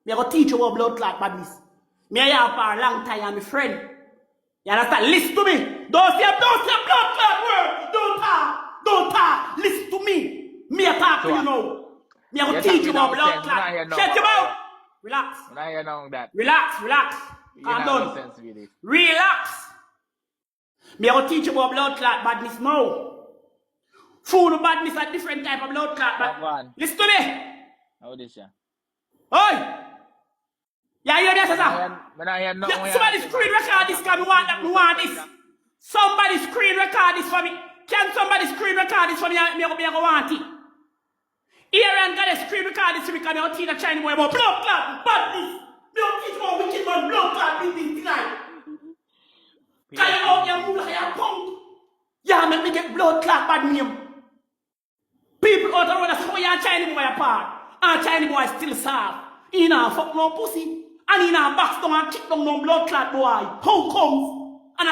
Me go teach you about blood clot badness. Me a here for a long time and my friend. You understand? Listen to me. Don't say blood clot word. Don't talk. Listen to me. Me a talk to you now. Me a go teach you about blood clot. Shut your mouth. Relax. Relax. Calm down. Relax. Me a go teach you about blood clot badness now. Food badness are different type of blood clot. But listen to me. How this ya? Oi! Yeah, you hear this, sir? Somebody screen record this because we want this. Somebody screen record this for me. Can somebody screen record this for me? Me go want it. Aaron got a screen record this for me because I teach a Chinese boy about blood clot badness. Me don't teach about wicked man blood clot business tonight. Can you out here move like a punk? Yeah, make me get blood clot bad name. People out the road say, oh, you're Chinese boy apart. And Chinese boy still soft. He not fuck no pussy. And he not box down and kick down no blood clot boy. How comes? And